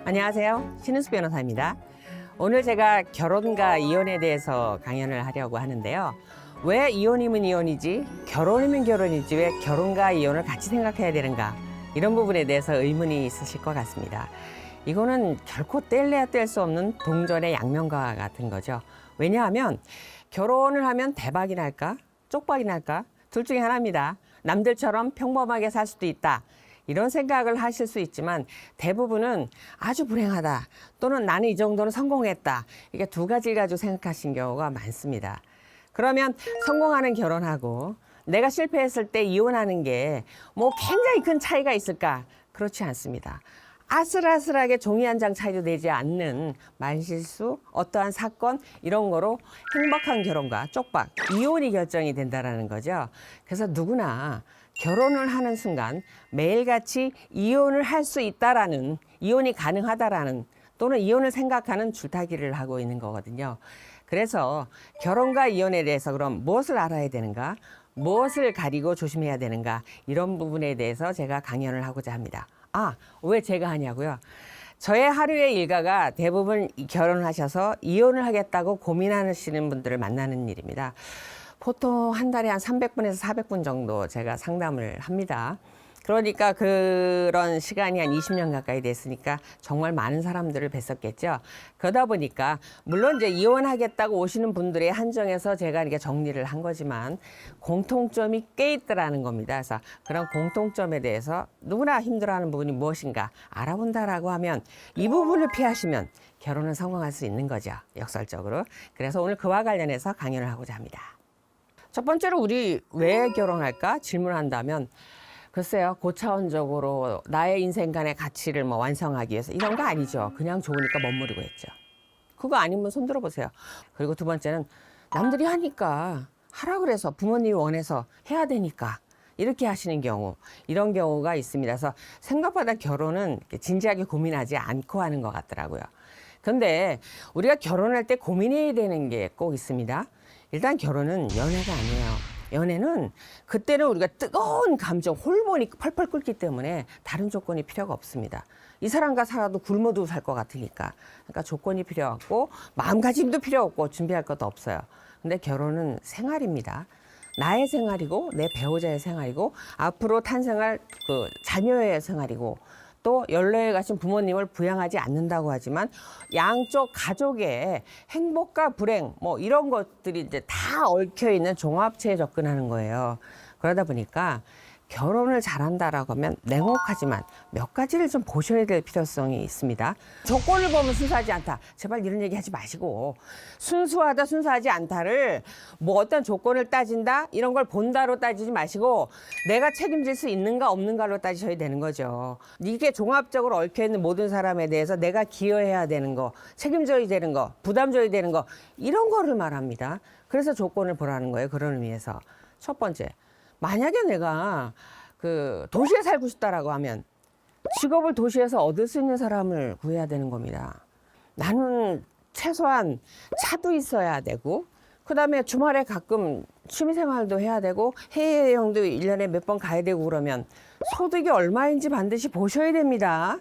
안녕하세요. 신은수 변호사입니다. 오늘 제가 결혼과 이혼에 대해서 강연을 하려고 하는데요. 왜 이혼이면 이혼이지, 결혼이면 결혼이지, 왜 결혼과 이혼을 같이 생각해야 되는가, 이런 부분에 대해서 의문이 있으실 것 같습니다. 이거는 결코 뗄래야 뗄 수 없는 동전의 양면과 같은 거죠. 왜냐하면 결혼을 하면 대박이 날까, 쪽박이 날까, 둘 중에 하나입니다. 남들처럼 평범하게 살 수도 있다, 이런 생각을 하실 수 있지만 대부분은 아주 불행하다, 또는 나는 이 정도는 성공했다, 이게 두 가지를 가지고 생각하신 경우가 많습니다. 그러면 성공하는 결혼하고 내가 실패했을 때 이혼하는 게 뭐 굉장히 큰 차이가 있을까? 그렇지 않습니다. 아슬아슬하게 종이 한 장 차이도 되지 않는 말실수, 어떠한 사건, 이런 거로 행복한 결혼과 쪽박, 이혼이 결정이 된다는 거죠. 그래서 누구나 결혼을 하는 순간 매일같이 이혼을 할 수 있다라는, 이혼이 가능하다라는, 또는 이혼을 생각하는 줄타기를 하고 있는 거거든요. 그래서 결혼과 이혼에 대해서 그럼 무엇을 알아야 되는가, 무엇을 가리고 조심해야 되는가, 이런 부분에 대해서 제가 강연을 하고자 합니다. 왜 제가 하냐고요? 저의 하루의 일과가 대부분 결혼하셔서 이혼을 하겠다고 고민하시는 분들을 만나는 일입니다. 보통 한 달에 한 300분에서 400분 정도 제가 상담을 합니다. 그러니까 그런 시간이 한 20년 가까이 됐으니까 정말 많은 사람들을 뵀었겠죠. 그러다 보니까 물론 이제 이혼하겠다고 오시는 분들의 한정에서 제가 이렇게 정리를 한 거지만 공통점이 꽤 있더라는 겁니다. 그래서 그런 공통점에 대해서 누구나 힘들어하는 부분이 무엇인가 알아본다라고 하면 이 부분을 피하시면 결혼은 성공할 수 있는 거죠, 역설적으로. 그래서 오늘 그와 관련해서 강연을 하고자 합니다. 첫 번째로 우리 왜 결혼할까 질문한다면, 글쎄요, 고차원적으로 나의 인생관의 가치를 완성하기 위해서, 이런 거 아니죠. 그냥 좋으니까 멋모르고 했죠. 그거 아니면 손 들어보세요. 그리고 두 번째는 남들이 하니까, 하라 그래서, 부모님이 원해서 해야 되니까 이렇게 하시는 경우, 이런 경우가 있습니다. 그래서 생각보다 결혼은 진지하게 고민하지 않고 하는 것 같더라고요. 근데 우리가 결혼할 때 고민해야 되는 게 꼭 있습니다. 일단 결혼은 연애가 아니에요. 연애는 그때는 우리가 뜨거운 감정, 호르몬이 펄펄 끓기 때문에 다른 조건이 필요가 없습니다. 이 사람과 살아도 굶어도 살 것 같으니까. 그러니까 조건이 필요 없고 마음가짐도 필요 없고 준비할 것도 없어요. 근데 결혼은 생활입니다. 나의 생활이고 내 배우자의 생활이고 앞으로 탄생할 그 자녀의 생활이고, 또 연로에 가신 부모님을 부양하지 않는다고 하지만 양쪽 가족의 행복과 불행, 이런 것들이 이제 다 얽혀 있는 종합체에 접근하는 거예요. 그러다 보니까 결혼을 잘한다라고 하면 냉혹하지만 몇 가지를 좀 보셔야 될 필요성이 있습니다. 조건을 보면 순수하지 않다, 제발 이런 얘기 하지 마시고, 순수하다 순수하지 않다를 어떤 조건을 따진다, 이런 걸 본다로 따지지 마시고 내가 책임질 수 있는가 없는가로 따지셔야 되는 거죠. 이게 종합적으로 얽혀있는 모든 사람에 대해서 내가 기여해야 되는 거, 책임져야 되는 거, 부담 져야 되는 거, 이런 거를 말합니다. 그래서 조건을 보라는 거예요. 그런 의미에서 첫 번째, 만약에 내가 도시에 살고 싶다라고 하면 직업을 도시에서 얻을 수 있는 사람을 구해야 되는 겁니다. 나는 최소한 차도 있어야 되고, 그다음에 주말에 가끔 취미생활도 해야 되고, 해외여행도 1년에 몇 번 가야 되고, 그러면 소득이 얼마인지 반드시 보셔야 됩니다.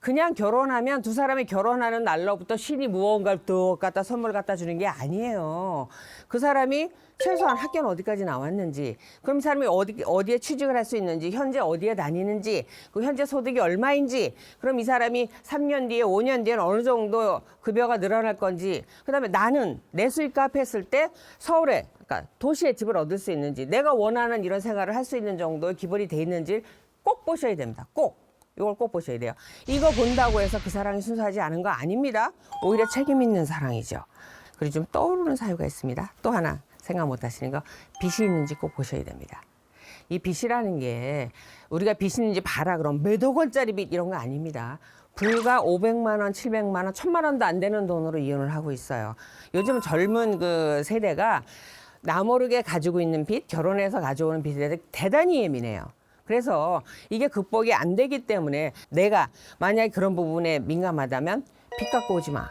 그냥 결혼하면 두 사람이 결혼하는 날로부터 신이 무언가를 또 갖다 선물 갖다 주는 게 아니에요. 그 사람이 최소한 학교는 어디까지 나왔는지, 그럼 이 사람이 어디에 취직을 할 수 있는지, 현재 어디에 다니는지, 그 현재 소득이 얼마인지, 그럼 이 사람이 3년 뒤에 5년 뒤에는 어느 정도 급여가 늘어날 건지, 그다음에 나는 내 수입과 합했을 때 서울에, 그러니까 도시에 집을 얻을 수 있는지, 내가 원하는 이런 생활을 할 수 있는 정도의 기본이 돼 있는지 꼭 보셔야 됩니다. 꼭. 이걸 꼭 보셔야 돼요. 이거 본다고 해서 그 사랑이 순수하지 않은 거 아닙니다. 오히려 책임 있는 사랑이죠. 그리고 좀 떠오르는 사유가 있습니다. 또 하나 생각 못 하시는 거, 빚이 있는지 꼭 보셔야 됩니다. 이 빚이라는 게 우리가 빚이 있는지 봐라 그럼 몇억 원짜리 빚 이런 거 아닙니다. 불과 500만 원, 700만 원, 1000만 원도 안 되는 돈으로 이혼을 하고 있어요. 요즘 젊은 그 세대가 나 모르게 가지고 있는 빚, 결혼해서 가져오는 빚에 대해서 대단히 예민해요. 그래서 이게 극복이 안 되기 때문에 내가 만약에 그런 부분에 민감하다면 빚 갖고 오지 마.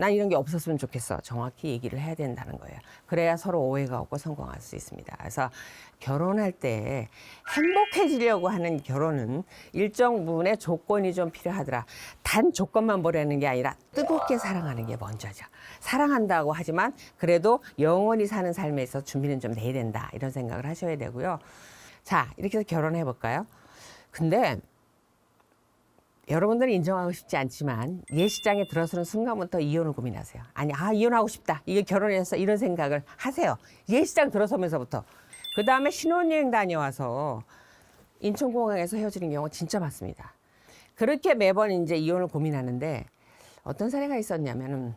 난 이런 게 없었으면 좋겠어. 정확히 얘기를 해야 된다는 거예요. 그래야 서로 오해가 없고 성공할 수 있습니다. 그래서 결혼할 때 행복해지려고 하는 결혼은 일정 부분의 조건이 좀 필요하더라. 단 조건만 보려는 게 아니라 뜨겁게 사랑하는 게 먼저죠. 사랑한다고 하지만 그래도 영원히 사는 삶에 있어서 준비는 좀 돼야 된다. 이런 생각을 하셔야 되고요. 자, 이렇게 해서 결혼해 볼까요? 근데 여러분들은 인정하고 싶지 않지만 예시장에 들어서는 순간부터 이혼을 고민하세요. 아니, 이혼하고 싶다. 이게 결혼해서 이런 생각을 하세요. 예시장 들어서면서부터. 그 다음에 신혼여행 다녀와서 인천공항에서 헤어지는 경우가 진짜 많습니다. 그렇게 매번 이제 이혼을 고민하는데 어떤 사례가 있었냐면은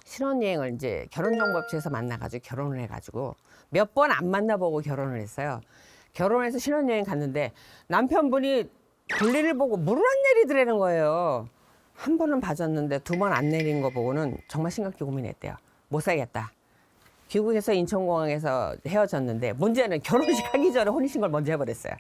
신혼여행을 이제 결혼정보업체에서 만나가지고 결혼을 해가지고 몇 번 안 만나보고 결혼을 했어요. 결혼해서 신혼여행 갔는데 남편분이 볼일을 보고 물을 안 내리더라는 거예요. 한 번은 봐줬는데 두 번 안 내린 거 보고는 정말 심각하게 고민했대요. 못 살겠다. 귀국해서 인천공항에서 헤어졌는데 문제는 결혼식 하기 전에 혼인신고를 먼저 해버렸어요.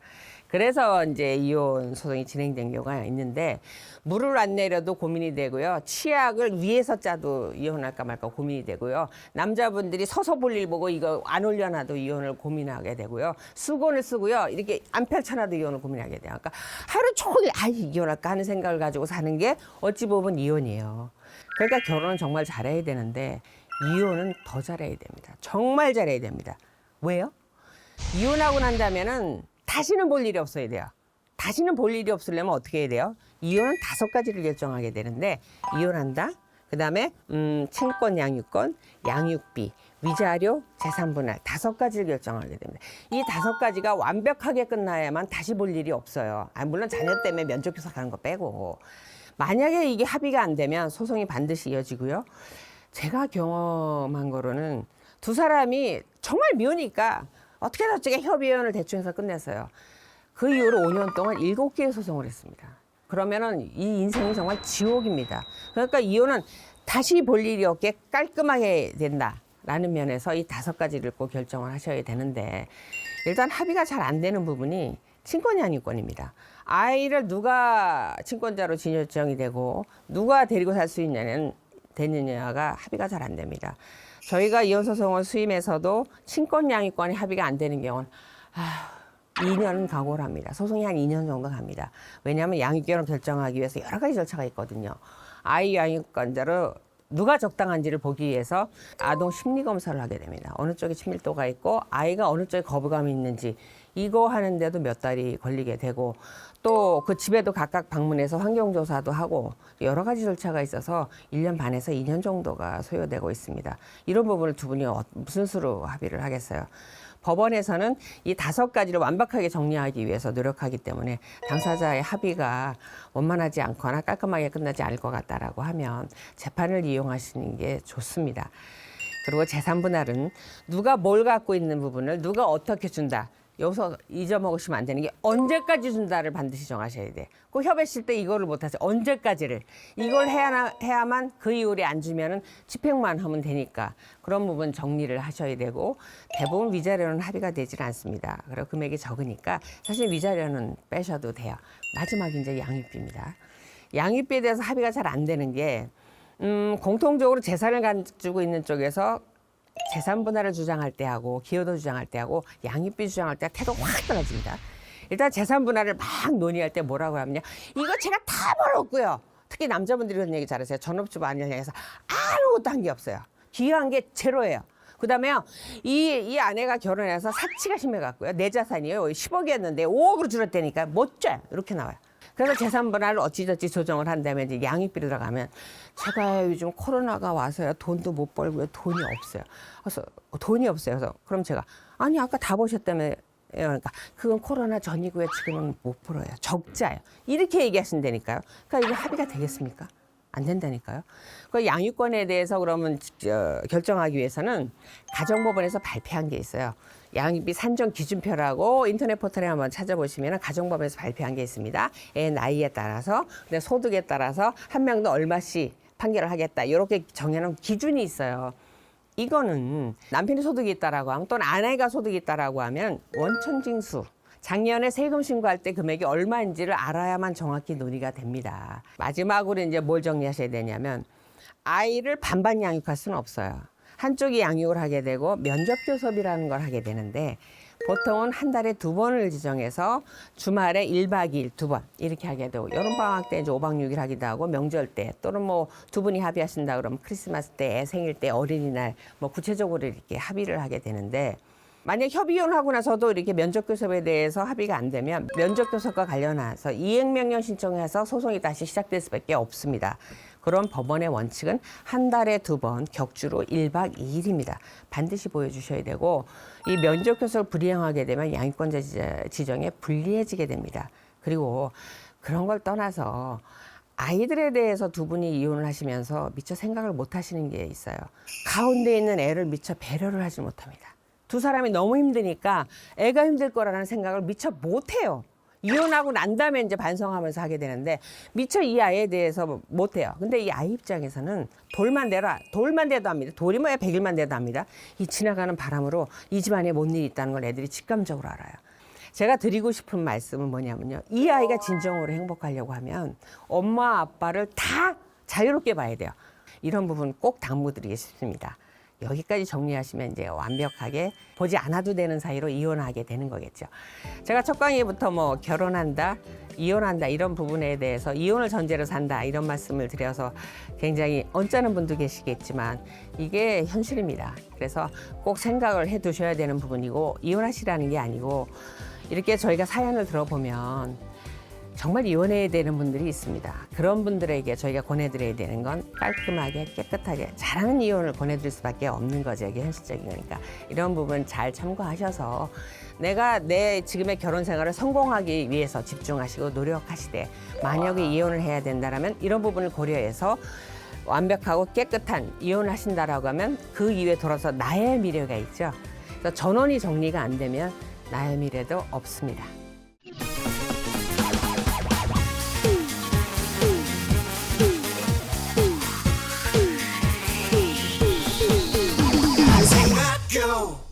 그래서 이제 이혼 소송이 진행된 경우가 있는데 물을 안 내려도 고민이 되고요. 치약을 위에서 짜도 이혼할까 말까 고민이 되고요. 남자분들이 서서 볼 일 보고 이거 안 올려놔도 이혼을 고민하게 되고요. 수건을 쓰고요. 이렇게 안 펼쳐놔도 이혼을 고민하게 돼요. 그러니까 하루 종일 이혼할까 하는 생각을 가지고 사는 게 어찌 보면 이혼이에요. 그러니까 결혼은 정말 잘해야 되는데 이혼은 더 잘해야 됩니다. 정말 잘해야 됩니다. 왜요? 이혼하고 난다면은 다시는 볼 일이 없어야 돼요. 다시는 볼 일이 없으려면 어떻게 해야 돼요? 이혼은 5가지를 결정하게 되는데 이혼한다. 그다음에 친권 양육권, 양육비, 위자료, 재산분할 5가지를 결정하게 됩니다. 이 5가지가 완벽하게 끝나야만 다시 볼 일이 없어요. 물론 자녀 때문에 면접교사 가는 거 빼고. 만약에 이게 합의가 안 되면 소송이 반드시 이어지고요. 제가 경험한 거로는 두 사람이 정말 미우니까 어떻게든 어떻게 협의회원을 대충해서 끝냈어요. 그 이후로 5년 동안 7개의 소송을 했습니다. 그러면은 이 인생이 정말 지옥입니다. 그러니까 이혼은 다시 볼 일이 없게 깔끔하게 된다라는 면에서 이 5가지를 꼭 결정을 하셔야 되는데 일단 합의가 잘 안 되는 부분이 친권양육권입니다. 아이를 누가 친권자로 지정이 되고 누가 데리고 살 수 되느냐가 합의가 잘 안 됩니다. 저희가 이혼소송을 수임해서도 친권양육권이 합의가 안 되는 경우는 2년은 각오를 합니다. 소송이 한 2년 정도 갑니다. 왜냐하면 양육권을 결정하기 위해서 여러 가지 절차가 있거든요. 아이 양육권자로 누가 적당한지를 보기 위해서 아동 심리 검사를 하게 됩니다. 어느 쪽에 친밀도가 있고 아이가 어느 쪽에 거부감이 있는지 이거 하는데도 몇 달이 걸리게 되고 또 그 집에도 각각 방문해서 환경조사도 하고 여러 가지 절차가 있어서 1년 반에서 2년 정도가 소요되고 있습니다. 이런 부분을 두 분이 무슨 수로 합의를 하겠어요. 법원에서는 이 5가지를 완벽하게 정리하기 위해서 노력하기 때문에 당사자의 합의가 원만하지 않거나 깔끔하게 끝나지 않을 것 같다라고 하면 재판을 이용하시는 게 좋습니다. 그리고 재산분할은 누가 뭘 갖고 있는 부분을 누가 어떻게 준다. 여기서 잊어먹으시면 안 되는 게 언제까지 준다를 반드시 정하셔야 돼. 꼭 협의하실 때 이거를 못하세요. 언제까지를. 이걸 해야만 그 이후에 안 주면은 집행만 하면 되니까 그런 부분 정리를 하셔야 되고 대부분 위자료는 합의가 되질 않습니다. 그리고 금액이 적으니까 사실 위자료는 빼셔도 돼요. 마지막이 이제 양육비입니다. 양육비에 대해서 합의가 잘 안 되는 게 공통적으로 재산을 가지고 있는 쪽에서 재산 분할을 주장할 때하고 기여도 주장할 때하고 양육비 주장할 때 태도가 확 달라집니다. 일단 재산 분할을 막 논의할 때 뭐라고 하면요. 이거 제가 다 벌었고요. 특히 남자분들이 그런 얘기 잘하세요. 전업주부 아내에서 아무것도 한 게 없어요. 기여한 게 제로예요. 그다음에요. 이 아내가 결혼해서 사치가 심해갖고요. 내 자산이요. 10억이었는데 5억으로 줄었다니까 못 줘요. 이렇게 나와요. 그래서 재산 분할을 어찌저찌 조정을 한 다음에 이제 양육비로 들어가면 제가 요즘 코로나가 와서요 돈도 못 벌고요 돈이 없어요. 그래서 돈이 없어요. 그래서 그럼 제가 아니 아까 다 보셨다며 그러니까 그건 코로나 전이고요 지금은 못 벌어요 적자예요. 이렇게 얘기하신다니까요. 그러니까 이게 합의가 되겠습니까? 안 된다니까요. 그 양육권에 대해서 그러면 결정하기 위해서는 가정법원에서 발표한 게 있어요. 양육비 산정 기준표라고 인터넷 포털에 한번 찾아보시면 가정법원에서 발표한 게 있습니다. 애 나이에 따라서, 근데 소득에 따라서 한 명도 얼마씩 판결을 하겠다. 이렇게 정해놓은 기준이 있어요. 이거는 남편이 소득이 있다라고 하면 또는 아내가 소득이 있다라고 하면 원천징수. 작년에 세금 신고할 때 금액이 얼마인지를 알아야만 정확히 논의가 됩니다. 마지막으로 이제 뭘 정리하셔야 되냐면 아이를 반반 양육할 수는 없어요. 한쪽이 양육을 하게 되고 면접 교섭이라는 걸 하게 되는데 보통은 한 달에 2번을 지정해서 주말에 1박 2일 2번 이렇게 하게 되고 여름방학 때 이제 5박 6일 하기도 하고 명절 때 또는 뭐 두 분이 합의하신다 그러면 크리스마스 때, 생일 때, 어린이날 뭐 구체적으로 이렇게 합의를 하게 되는데 만약 협의혼하고 나서도 이렇게 면접교섭에 대해서 합의가 안 되면 면접교섭과 관련해서 이행명령 신청해서 소송이 다시 시작될 수밖에 없습니다. 그런 법원의 원칙은 한 달에 2번 격주로 1박 2일입니다. 반드시 보여주셔야 되고 이 면접교섭을 불이행하게 되면 양육권자 지정에 불리해지게 됩니다. 그리고 그런 걸 떠나서 아이들에 대해서 두 분이 이혼을 하시면서 미처 생각을 못 하시는 게 있어요. 가운데 있는 애를 미처 배려를 하지 못합니다. 두 사람이 너무 힘드니까 애가 힘들 거라는 생각을 미처 못해요. 이혼하고 난 다음에 이제 반성하면서 하게 되는데 미처 이 아이에 대해서 못해요. 근데 이 아이 입장에서는 돌만 돼도 합니다. 돌이 뭐야 100일만 돼도 합니다. 이 지나가는 바람으로 이 집안에 뭔 일이 있다는 걸 애들이 직감적으로 알아요. 제가 드리고 싶은 말씀은 뭐냐면요. 이 아이가 진정으로 행복하려고 하면 엄마 아빠를 다 자유롭게 봐야 돼요. 이런 부분 꼭 당부드리고 싶습니다. 여기까지 정리하시면 이제 완벽하게 보지 않아도 되는 사이로 이혼하게 되는 거겠죠. 제가 첫 강의부터 뭐 결혼한다, 이혼한다 이런 부분에 대해서 이혼을 전제로 산다 이런 말씀을 드려서 굉장히 언짢은 분도 계시겠지만 이게 현실입니다. 그래서 꼭 생각을 해 두셔야 되는 부분이고 이혼하시라는 게 아니고 이렇게 저희가 사연을 들어보면 정말 이혼해야 되는 분들이 있습니다. 그런 분들에게 저희가 권해드려야 되는 건 깔끔하게 깨끗하게 잘하는 이혼을 권해드릴 수밖에 없는 거죠. 이게 현실적인 거니까. 이런 부분 잘 참고하셔서 내가 내 지금의 결혼 생활을 성공하기 위해서 집중하시고 노력하시되 만약에 이혼을 해야 된다면 이런 부분을 고려해서 완벽하고 깨끗한 이혼을 하신다라고 하면 그 이후에 돌아서 나의 미래가 있죠. 그래서 전원이 정리가 안 되면 나의 미래도 없습니다. Go!